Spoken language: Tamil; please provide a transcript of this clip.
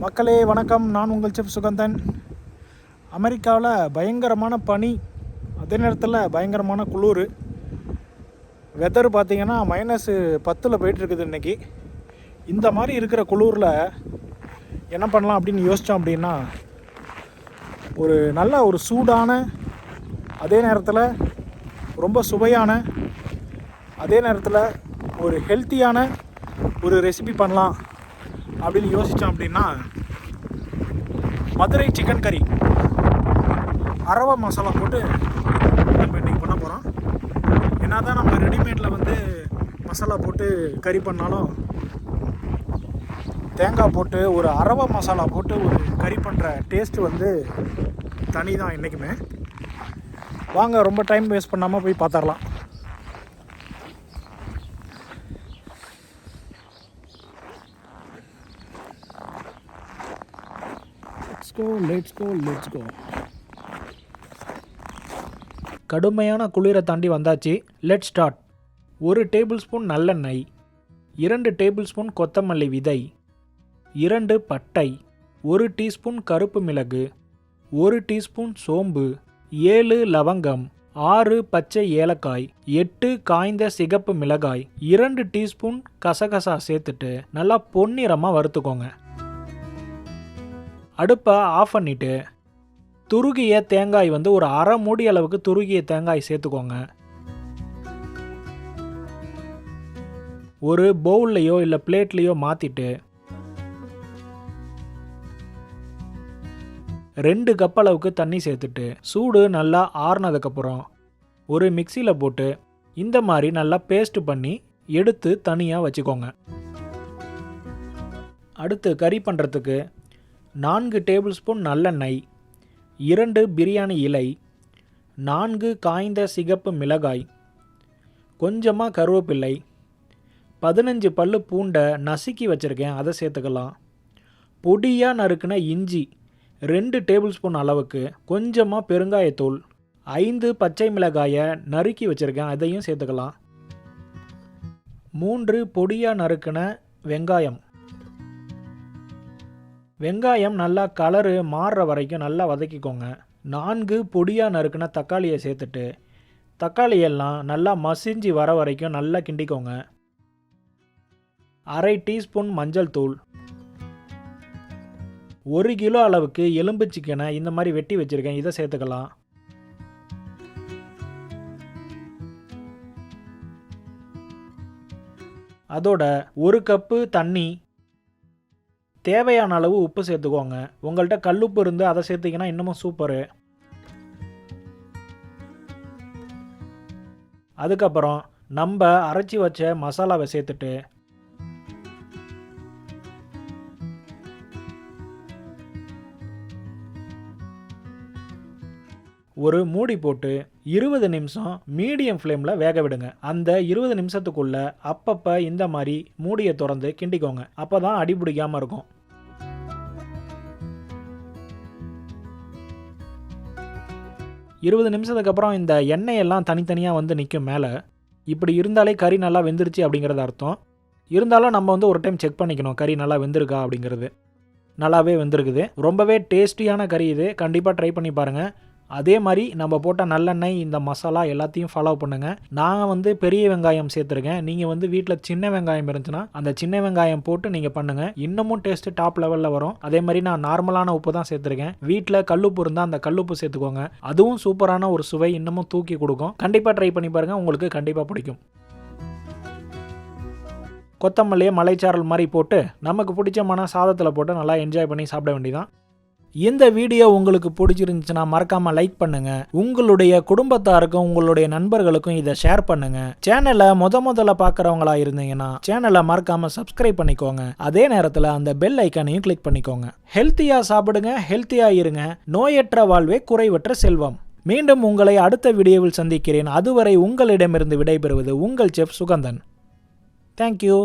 மக்களே வணக்கம், நான் உங்கள் செஃப் சுகந்தன். அமெரிக்காவில் பயங்கரமான பனி, அதே நேரத்தில் பயங்கரமான குளிர். வெதர் பார்த்திங்கன்னா -10 போயிட்டுருக்குது இன்றைக்கி. இந்த மாதிரி இருக்கிற குளிரில் என்ன பண்ணலாம் அப்படின்னு யோசித்தோம் அப்படின்னா, நல்ல ஒரு சூடான, அதே நேரத்தில் ரொம்ப சுவையான, அதே நேரத்தில் ஒரு ஹெல்த்தியான ஒரு ரெசிபி பண்ணலாம் அப்படின்னு யோசித்தோம் அப்படின்னா, மதுரை சிக்கன் கறி அரவை மசாலா போட்டு நம்ம இன்றைக்கி பண்ண போகிறோம். என்ன தான் நம்ம ரெடிமேடில் மசாலா போட்டு கறி பண்ணாலும், தேங்காய் போட்டு ஒரு அரவை மசாலா போட்டு ஒரு கறி பண்ணுற டேஸ்ட்டு தனி தான் என்றைக்குமே. வாங்க, ரொம்ப டைம் வேஸ்ட் பண்ணாமல் போய் பார்த்துடலாம். Let's go. கடுமையான குளிரை தாண்டி வந்தாச்சு. Let's start. 1 டேபிள் ஸ்பூன் நல்லெண்ணெய், 2 டேபிள் ஸ்பூன் கொத்தமல்லி விதை, 2 பட்டை, 1 டீஸ்பூன் கருப்பு மிளகு, 1 டீஸ்பூன் சோம்பு, 7 லவங்கம், 6 பச்சை ஏலக்காய், 8 காய்ந்த சிகப்பு மிளகாய், 2 டீஸ்பூன் கசகசா சேர்த்துட்டு நல்லா பொன்னிறமாக வறுத்துக்கோங்க. அடுப்பை ஆஃப் பண்ணிவிட்டு துருகிய தேங்காய் ஒரு அரை மூடி அளவுக்கு துருகிய தேங்காய் சேர்த்துக்கோங்க. ஒரு பவுல்லையோ இல்லை பிளேட்லேயோ மாற்றிட்டு 2 கப் அளவுக்கு தண்ணி சேர்த்துட்டு சூடு நல்லா ஆறுனதுக்கப்புறம் ஒரு மிக்சியில் போட்டு இந்த மாதிரி நல்லா பேஸ்ட் பண்ணி எடுத்து தனியாக வச்சுக்கோங்க. அடுத்து கறி பண்ணுறதுக்கு 4 டேபிள் ஸ்பூன் நல்லெண்ணெய், 2 பிரியாணி இலை, 4 காய்ந்த சிகப்பு மிளகாய், கொஞ்சமாக கருவேப்பிள்ளை, 15 பல்லு பூண்டை நசுக்கி வச்சுருக்கேன், அதை சேர்த்துக்கலாம். பொடியாக நறுக்குன இஞ்சி 2 டேபிள் ஸ்பூன் அளவுக்கு, கொஞ்சமாக பெருங்காயத்தூள், 5 பச்சை மிளகாயை நறுக்கி வச்சுருக்கேன், அதையும் சேர்த்துக்கலாம். 3 பொடியாக நறுக்குன வெங்காயம் நல்லா கலரு மாறுற வரைக்கும் நல்லா வதக்கிக்கோங்க. 4 பொடியாக நறுக்குன தக்காளியை சேர்த்துட்டு தக்காளியெல்லாம் நல்லா மசிஞ்சு வர வரைக்கும் நல்லா கிண்டிக்கோங்க. அரை டீஸ்பூன் மஞ்சள் தூள், 1 கிலோ அளவுக்கு எலும்பு சிக்கனை இந்த மாதிரி வெட்டி வச்சுருக்கேன், இதை சேர்த்துக்கலாம். அதோட 1 கப்பு தண்ணி, தேவையான அளவு உப்பு சேர்த்துக்கோங்க. உங்கள்கிட்ட கல்லுப்பு இருந்து அதை சேர்த்திங்கன்னா இன்னமும் சூப்பரு. அதுக்கப்புறம் நம்ம அரைச்சி வச்ச மசாலாவை சேர்த்துட்டு ஒரு மூடி போட்டு 20 நிமிஷம் மீடியம் ஃப்ளேமில் வேக விடுங்க. அந்த 20 நிமிஷத்துக்குள்ள அப்பப்போ இந்த மாதிரி மூடியை திறந்து கிண்டிக்கோங்க. அப்போ தான் அடிபிடிக்காமல் இருக்கும். இருபது நிமிஷத்துக்கு அப்புறம் இந்த எண்ணெயெல்லாம் தனித்தனியாக நிற்கும் மேலே. இப்படி இருந்தாலே கறி நல்லா வெந்துருச்சு அப்படிங்கிறது அர்த்தம். இருந்தாலும் நம்ம ஒரு டைம் செக் பண்ணிக்கணும் கறி நல்லா வெந்திருக்கா அப்படிங்கிறது. நல்லாவே வெந்திருக்குது. ரொம்பவே டேஸ்டியான கறி இது. கண்டிப்பாக ட்ரை பண்ணி பாருங்கள். அதே மாதிரி நம்ம போட்ட நல்லெண்ணெய், இந்த மசாலா எல்லாத்தையும் ஃபாலோ பண்ணுங்கள். நான் பெரிய வெங்காயம் சேர்த்துருக்கேன். நீங்கள் வீட்டில் சின்ன வெங்காயம் இருந்துச்சுன்னா அந்த சின்ன வெங்காயம் போட்டு நீங்கள் பண்ணுங்கள். இன்னமும் டேஸ்ட்டு டாப் லெவலில் வரும். அதே மாதிரி நான் நார்மலான உப்பு தான் சேர்த்துருக்கேன். வீட்டில் கல்லுப்பு இருந்தால் அந்த கல்லுப்பு சேர்த்துக்கோங்க. அதுவும் சூப்பரான ஒரு சுவை இன்னமும் தூக்கி கொடுக்கும். கண்டிப்பாக ட்ரை பண்ணி பாருங்கள், உங்களுக்கு கண்டிப்பாக பிடிக்கும். கொத்தமல்லியை மலைச்சாரல் மாதிரி போட்டு நமக்கு பிடிச்சமான சாதத்தில் போட்டு நல்லா என்ஜாய் பண்ணி சாப்பிட வேண்டியதான். இந்த வீடியோ உங்களுக்கு பிடிச்சிருந்துச்சுன்னா மறக்காமல் லைக் பண்ணுங்கள். உங்களுடைய குடும்பத்தாருக்கும் உங்களுடைய நண்பர்களுக்கும் இதை ஷேர் பண்ணுங்கள். சேனலை முதல்ல பார்க்குறவங்களா இருந்தீங்கன்னா சேனலை மறக்காமல் சப்ஸ்கிரைப் பண்ணிக்கோங்க. அதே நேரத்தில் அந்த பெல் ஐக்கானையும் கிளிக் பண்ணிக்கோங்க. ஹெல்த்தியாக சாப்பிடுங்க, ஹெல்த்தியாக இருங்க. நோயற்ற வாழ்வே குறைவற்ற செல்வம். மீண்டும் உங்களை அடுத்த வீடியோவில் சந்திக்கிறேன். அதுவரை உங்களிடமிருந்து விடைபெறுவது உங்கள் செஃப் சுகந்தன். தேங்க்யூ.